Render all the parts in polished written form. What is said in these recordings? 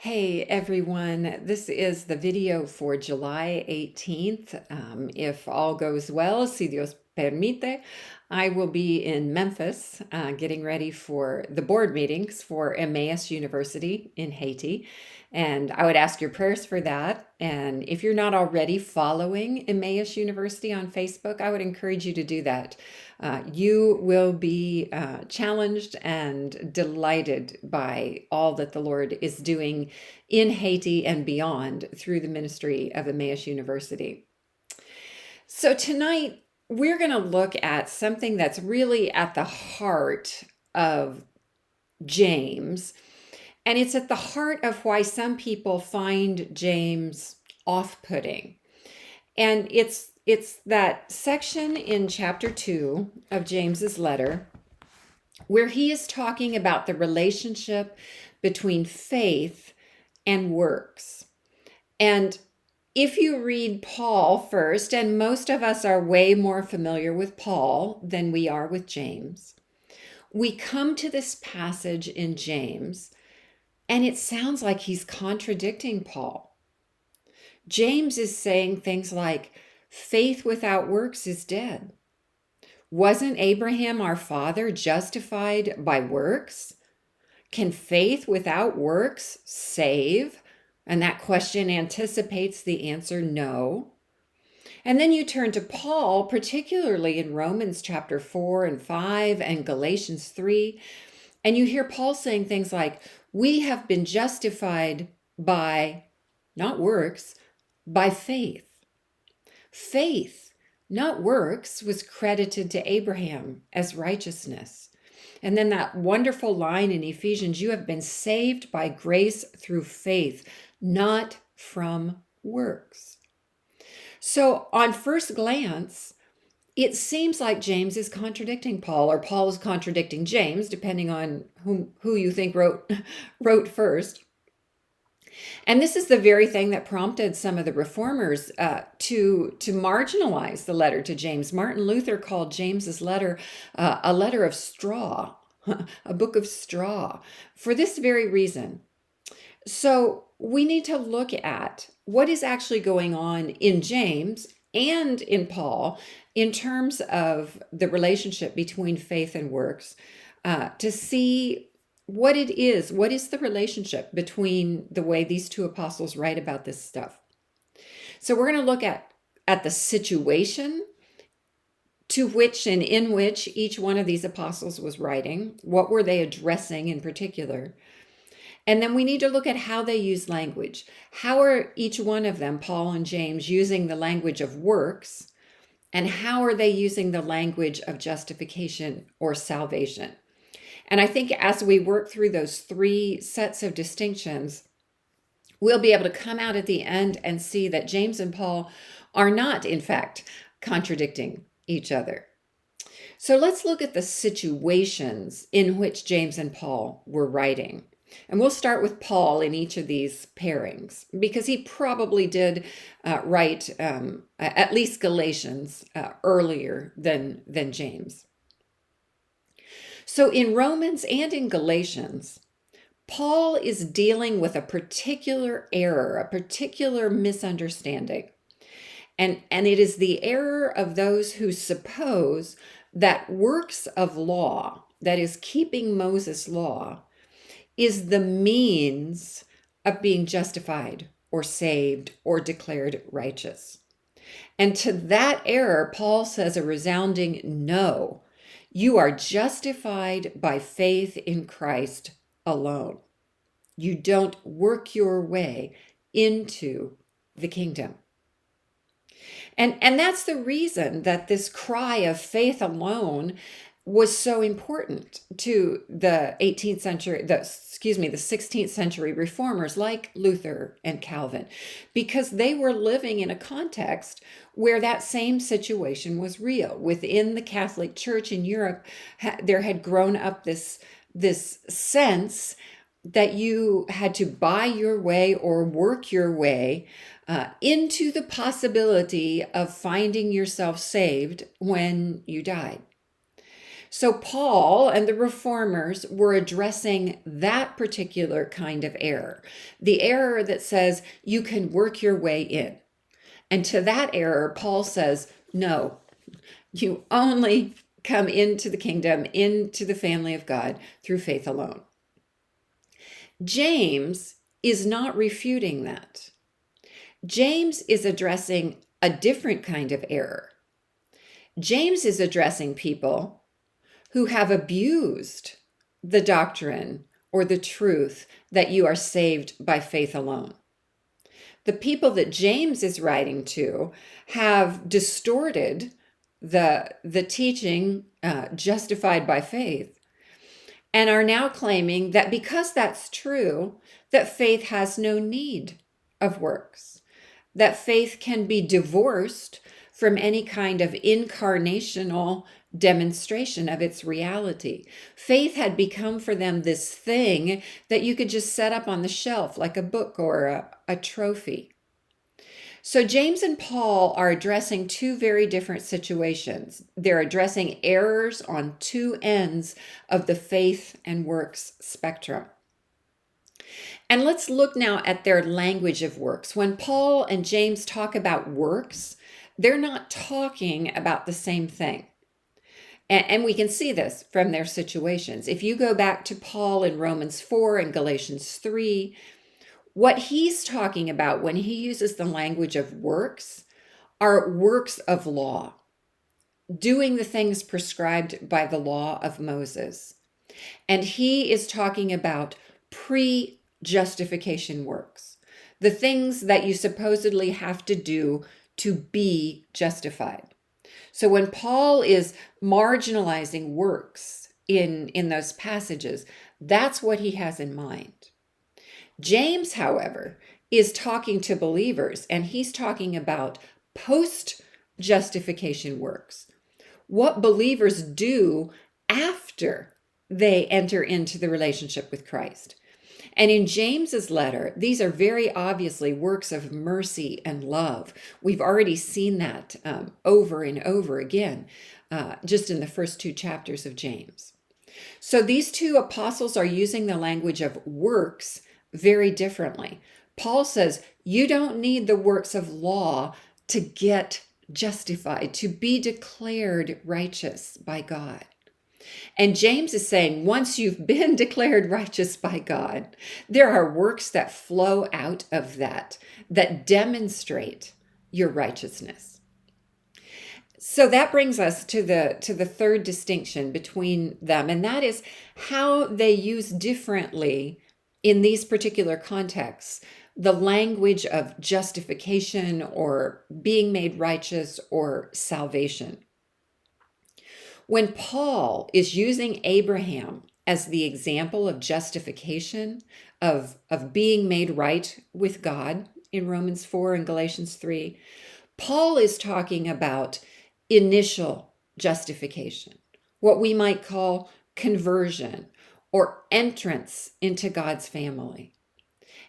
Hey everyone, this is the video for July 18th. If all goes well, si Dios permite, I will be in Memphis getting ready for the board meetings for Emmaus University in Haiti. And I would ask your prayers for that. And if you're not already following Emmaus University on Facebook, I would encourage you to do that. You will be challenged and delighted by all that the Lord is doing in Haiti and beyond through the ministry of Emmaus University. So tonight, we're going to look at something that's really at the heart of James, and it's at the heart of why some people find James off-putting. And it's that section in chapter 2 of James's letter where he is talking about the relationship between faith and works. And if you read Paul first, and most of us are way more familiar with Paul than we are with James, we come to this passage in James, and it sounds like he's contradicting Paul. James is saying things like, faith without works is dead. Wasn't Abraham our father justified by works? Can faith without works save? And that question anticipates the answer no. And then you turn to Paul, particularly in Romans chapter 4 and 5 and Galatians 3, and you hear Paul saying things like, we have been justified by, not works, by faith. Faith, not works, was credited to Abraham as righteousness. And then that wonderful line in Ephesians, you have been saved by grace through faith, not from works. So on first glance, it seems like James is contradicting Paul, or Paul is contradicting James, depending on who you think wrote first. And this is the very thing that prompted some of the reformers to marginalize the letter to James. Martin Luther called James's letter a letter of straw, a book of straw, for this very reason. So we need to look at what is actually going on in James and in Paul in terms of the relationship between faith and works, to see what it is. What is the relationship between the way these two apostles write about this stuff? So we're going to look at the situation to which and in which each one of these apostles was writing. What were they addressing in particular? And then we need to look at how they use language. How are each one of them, Paul and James, using the language of works? And how are they using the language of justification or salvation? And I think as we work through those three sets of distinctions, we'll be able to come out at the end and see that James and Paul are not, in fact, contradicting each other. So let's look at the situations in which James and Paul were writing. And we'll start with Paul in each of these pairings, because he probably did write at least Galatians earlier than James. So in Romans and in Galatians, Paul is dealing with a particular error, a particular misunderstanding. And it is the error of those who suppose that works of law, that is keeping Moses' law, is the means of being justified or saved or declared righteous. And to that error, Paul says a resounding no. You are justified by faith in Christ alone. You don't work your way into the kingdom. And that's the reason that this cry of faith alone was so important to the 16th century reformers like Luther and Calvin, because they were living in a context where that same situation was real. Within the Catholic Church in Europe, there had grown up this sense that you had to buy your way or work your way into the possibility of finding yourself saved when you died. So Paul and the reformers were addressing that particular kind of error, the error that says you can work your way in. And to that error, Paul says, no, you only come into the kingdom, into the family of God through faith alone. James is not refuting that. James is addressing a different kind of error. James is addressing people who have abused the doctrine or the truth that you are saved by faith alone. The people that James is writing to have distorted the teaching justified by faith and are now claiming that because that's true, that faith has no need of works, that faith can be divorced from any kind of incarnational demonstration of its reality. Faith had become for them this thing that you could just set up on the shelf like a book or a trophy. So James and Paul are addressing two very different situations. They're addressing errors on two ends of the faith and works spectrum. And let's look now at their language of works. When Paul and James talk about works, they're not talking about the same thing. And we can see this from their situations. If you go back to Paul in Romans 4 and Galatians 3, what he's talking about when he uses the language of works are works of law, doing the things prescribed by the law of Moses. And he is talking about pre-justification works, the things that you supposedly have to do to be justified. So when Paul is marginalizing works in those passages, that's what he has in mind. James, however, is talking to believers, and he's talking about post-justification works, what believers do after they enter into the relationship with Christ. And in James's letter, these are very obviously works of mercy and love. We've already seen that over and over again, just in the first two chapters of James. So these two apostles are using the language of works very differently. Paul says, you don't need the works of law to get justified, to be declared righteous by God. And James is saying, once you've been declared righteous by God, there are works that flow out of that demonstrate your righteousness. So that brings us to the third distinction between them, and that is how they use differently in these particular contexts the language of justification or being made righteous or salvation. When Paul is using Abraham as the example of justification, of being made right with God in Romans 4 and Galatians 3, Paul is talking about initial justification, what we might call conversion or entrance into God's family.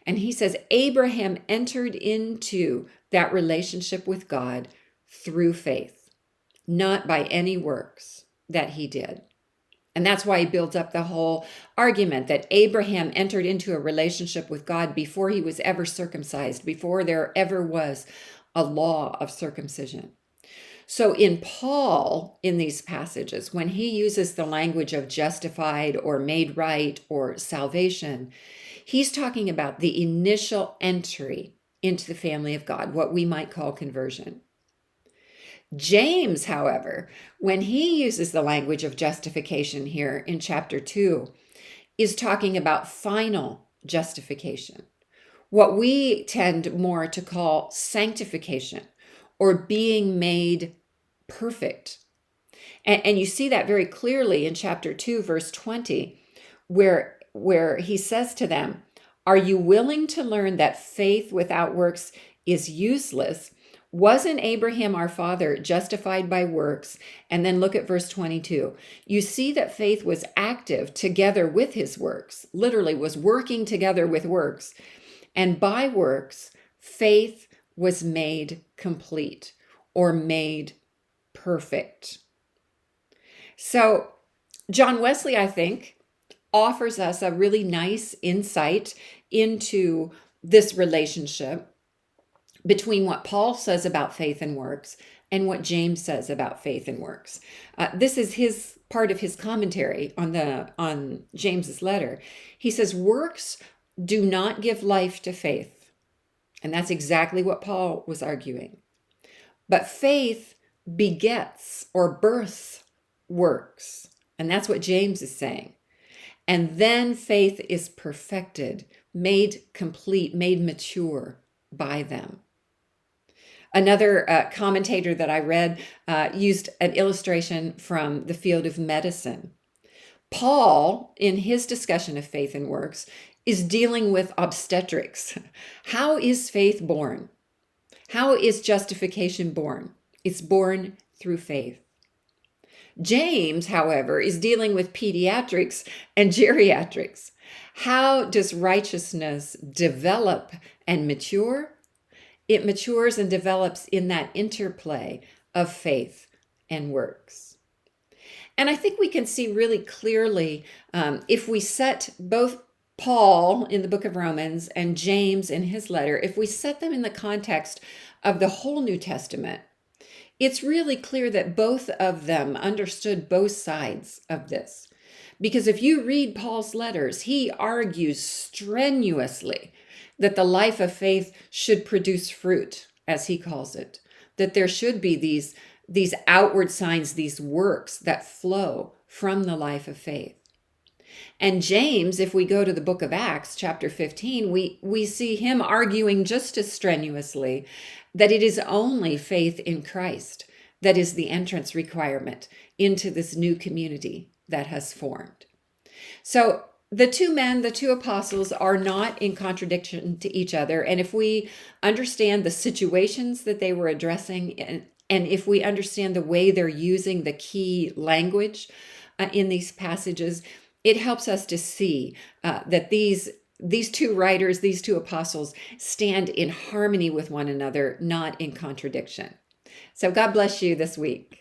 And he says Abraham entered into that relationship with God through faith, not by any works that he did. And that's why he builds up the whole argument that Abraham entered into a relationship with God before he was ever circumcised, before there ever was a law of circumcision. So in Paul, in these passages, when he uses the language of justified or made right or salvation, he's talking about the initial entry into the family of God, what we might call conversion. James, however, when he uses the language of justification here in chapter 2, is talking about final justification, what we tend more to call sanctification or being made perfect. And you see that very clearly in chapter 2, verse 20, where he says to them, "Are you willing to learn that faith without works is useless? Wasn't Abraham our father justified by works?" And then look at verse 22. You see that faith was active together with his works, literally was working together with works. And by works, faith was made complete or made perfect. So John Wesley, I think, offers us a really nice insight into this relationship between what Paul says about faith and works and what James says about faith and works. This is his part of his commentary on James's letter. He says, works do not give life to faith. And that's exactly what Paul was arguing. But faith begets or births works. And that's what James is saying. And then faith is perfected, made complete, made mature by them. Another commentator that I read used an illustration from the field of medicine. Paul, in his discussion of faith and works, is dealing with obstetrics. How is faith born? How is justification born? It's born through faith. James, however, is dealing with pediatrics and geriatrics. How does righteousness develop and mature? It matures and develops in that interplay of faith and works. And I think we can see really clearly if we set both Paul in the book of Romans and James in his letter, if we set them in the context of the whole New Testament, it's really clear that both of them understood both sides of this. Because if you read Paul's letters, he argues strenuously that the life of faith should produce fruit, as he calls it, that there should be these outward signs, these works that flow from the life of faith. And James, if we go to the book of Acts, chapter 15, we see him arguing just as strenuously that it is only faith in Christ that is the entrance requirement into this new community that has formed. So the two men, the two apostles, are not in contradiction to each other. And if we understand the situations that they were addressing, and if we understand the way they're using the key language in these passages, it helps us to see that these two writers, these two apostles, stand in harmony with one another, not in contradiction. So God bless you this week.